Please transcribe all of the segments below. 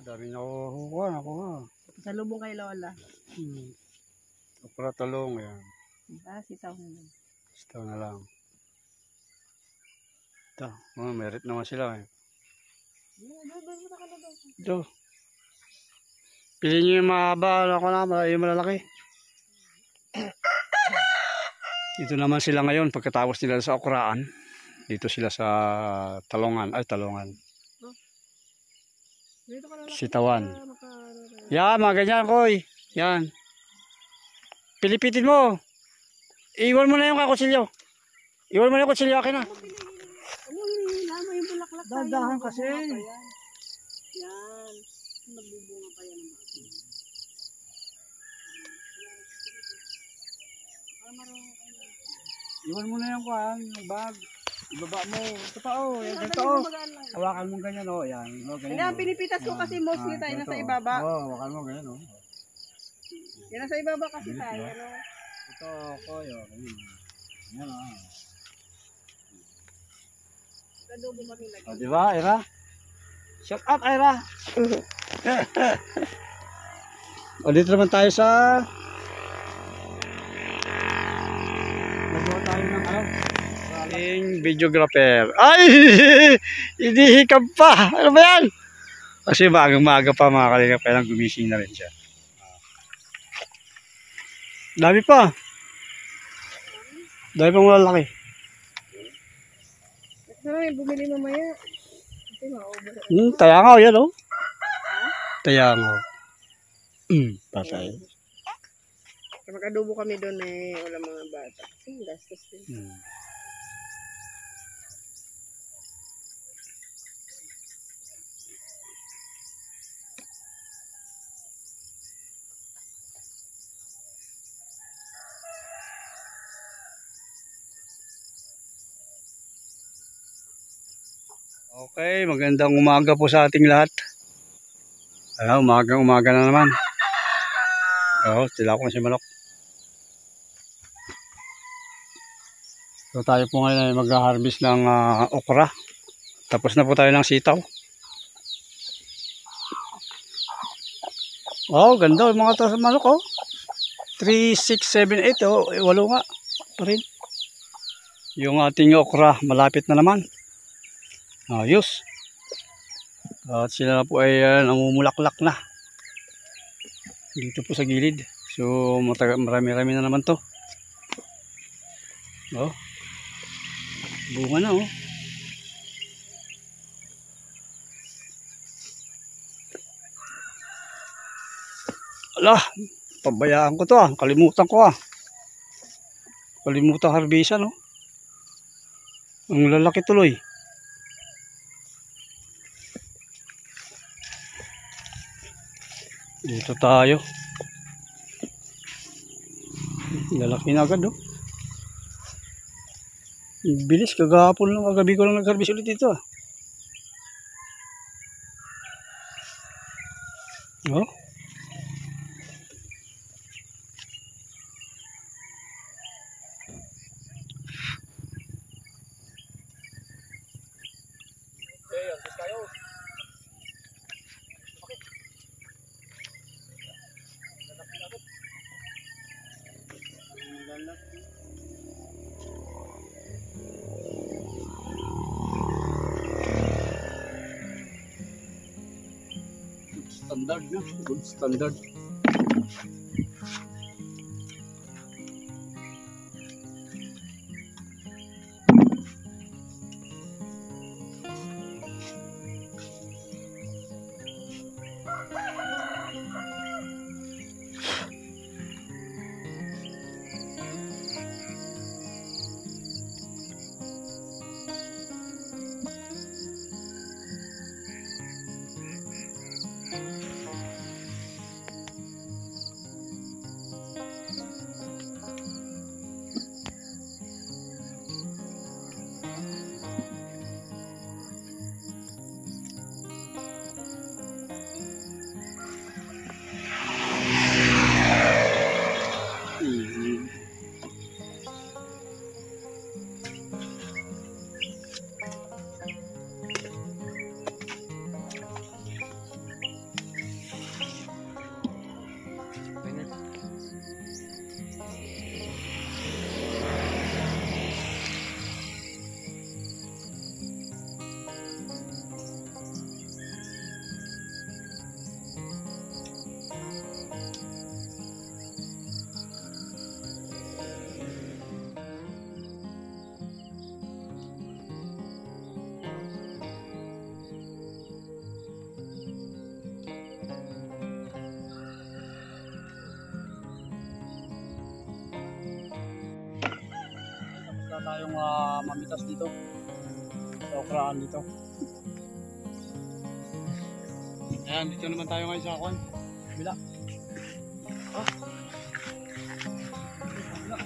Dami na nakuha. Sa lubong kay Lola. Okra talong yan. Sitaw na lang. Sitaw na lang. Ito, merit naman sila eh. Ito. Pili nyo yung mahaba, yung malalaki. Dito naman sila ngayon pagkatapos nila sa okraan. Dito sila sa talongan. Sitawan. Yan, mga ganyan, Koy. Yan. Pilipitin mo. Iwan mo na yung kakutsilyo. Iwan mo na yung kutsilyo, akin na. Dahan kasi. Yan. Magbubunga pa yan. Iwan mo na yung bag. Ibaba mo. Totoo. Ganito. Hawakan mo ganyan o. Yan. Hindi, ang pinipitas ko kasi mostly tayo nasa ibaba. Hawakan mo ganyan o. Yan nasa ibaba kasi tayo. Ito, Koy. Yan o. Adobo kami lagi. Diba, Ira? Shout out, Ira! Dito naman tayo sa... Nagawa tayo ng videographer. Ay! Hindi hikab pa! Ano ba yan? Kasi maaga pa mga kalingap. Kailang gumising na rin siya. Dami pa. Dami pang lalaki. Ay, bumili mamaya. Tayangaw yan o. Tayangaw. Patay. Mag-adobo kami doon eh. Wala mga bata. Gastos din. Okay, magandang umaga po sa ating lahat. Umaga na naman. Tila ko na si Manok. So tayo po ngayon ay mag-harvest ng okra. Tapos na po tayo ng sitaw. Ganda yung mga manok 3, 6, 7, 8 8 nga pa rin. Yung ating okra malapit na naman. Ayos. At sila po ay namumulaklak na. Dito po sa gilid. So marami-rami na naman to. Bunga na Ala, pabayaan ko to Kalimutan ko Kalimutan harbisan Ang lalaki tuloy. Dito tayo. Lalaki na agad Bilis, kagahapon lang, kagabi ko lang nag-harvest ulit dito Standard na, good standard. tayong mamitas dito. Sa okraan dito. Ayan, dito naman tayo ngayon sa akin. Bila. Ah. Bila.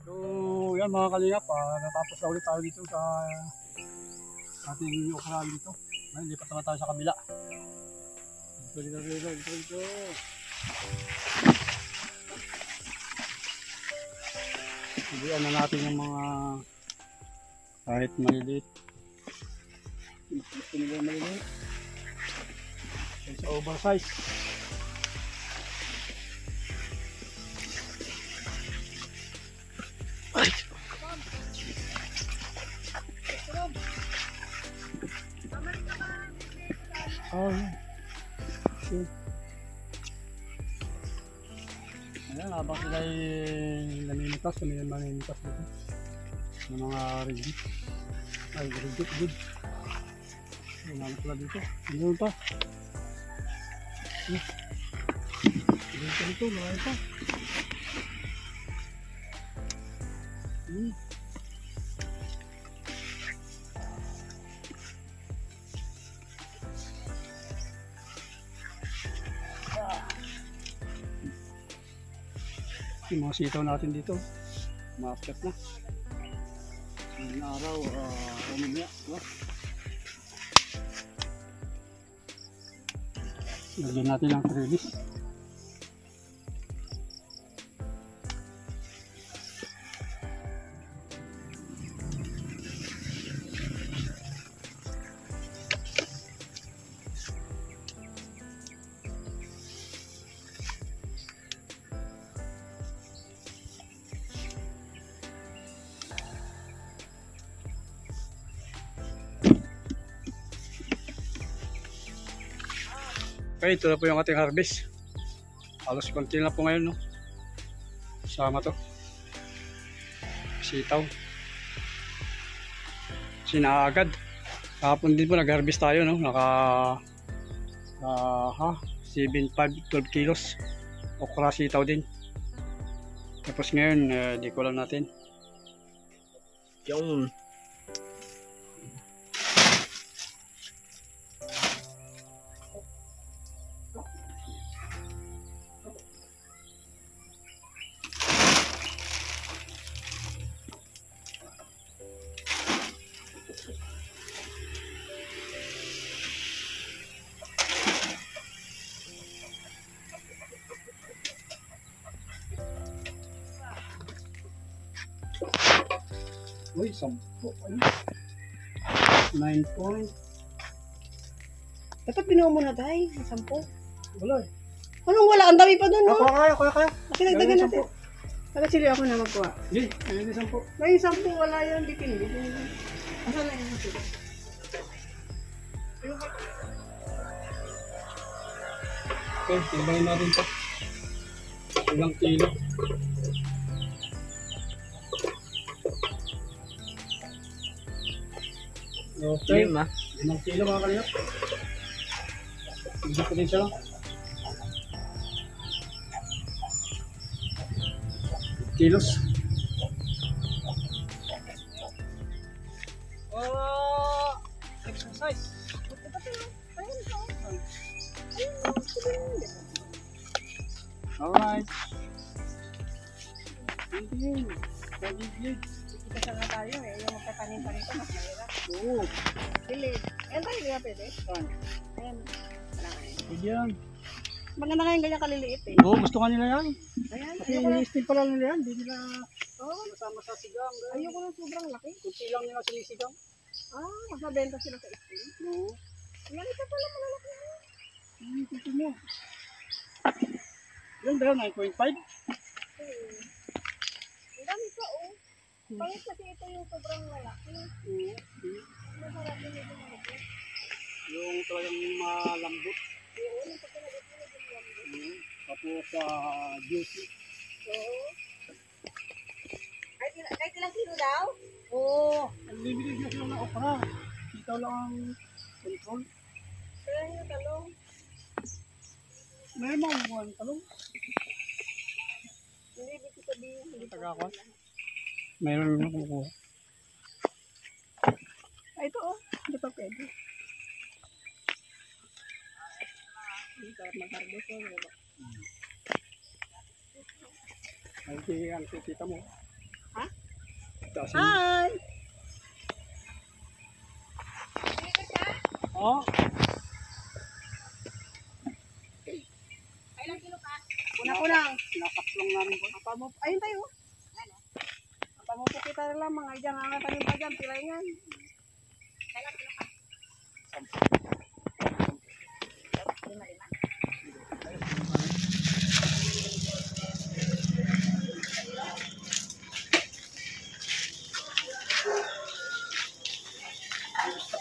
So, yan mga kalingap, natapos na ulit tayo dito sa ating okraan dito. Ngayon, lipat naman tayo sa kabila. Dito. Ibian na natin yung mga kahit maliliit. Gusto nila maliliit. Sa oversize. Ay! Oh, okay. Ayan, habang sila ay namimitas, kami naman namimitas dito. Ng mga rigid. Ay, rigid, good. Ayan, pala dito. Ano pa? Dito, marami pa. Yung mga sitaw natin dito ma-upset na ng araw umimya lagyan natin ng trellis. Okay, ito na po yung ating harvest. Halos konti na po ngayon, no? Sama to. Sitaw. Sinaagad. Kahapon din po nag-harvest tayo, no? Naka 7.5, 12 kilos. Okra sitaw din. Tapos ngayon, di ko lang natin. Yung uy, 10. 9 point. Dapat binuha mo na tayo, 10. Wala eh. Anong wala? Ang dami pa doon, no? Kaya. Kinagdagan natin. Nakasili ako na magkuha. Hindi, ayun yung 10. May 10, wala yun. Dipindi. Asan na yung 10? Okay, timbangin natin ito. Ilang kilo. Okay, 5 kilo mga kalingap. Hindi ko din siya lang. Kilos. Exercise. Alright. Hindi. Pagigid. Kita nga tayo eh. Yung magtatanim-tanim ko, mas mahirap. Oo. Dilid. Ayan tayo, hindi nga pwede. Saan? Ayan. Wala nga eh. Pwede yan. Maganda kayong ganyan kaliliit eh. Oo, gusto ka nila yan. Ayan. Kasi ini-steam pala nila yan. Hindi nila Oh, masama sa sigang. ayoko ng sobrang laki. Kunti lang nila sinisigang. Ah, mas mabenta sila sa steam. Oo. Yan, ito pala malalaki. Ito mo. Yung daw, 9.5. Ang dami pa, oh. Pangit kasi ito yung sobrang malaki. Masarap din ito malaki. Yung talagang malambot. Oo, yung pagkalagot mo na yung lambot. Tapos juicy. Oo. Kahit ilang kilo daw? Oo. Limited na sila ng okra. Ikaw lang ang control. Kaya yung talong. May mga buwan talong. Hindi, ibig sabihin. Hindi pa. Taga ko. Mayroon na kumukuha. Ay, ito, oh. Hindi pa pwede. Hindi ka mag-harvest, oh. Ay, ang tita mo. Ha? Taas Hi! Oo. Ilang kilo ka? Kuna-kunang. Nakatlong namin po. Ayun tayo. Ano? Ang pamupo kita na lang, mga idyang angatanin pa dyan, pilayngan. Ilang kilo ka?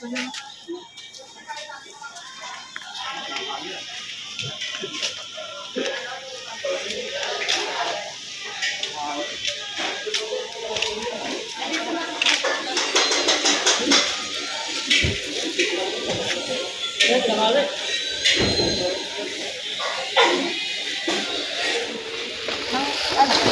5. 5.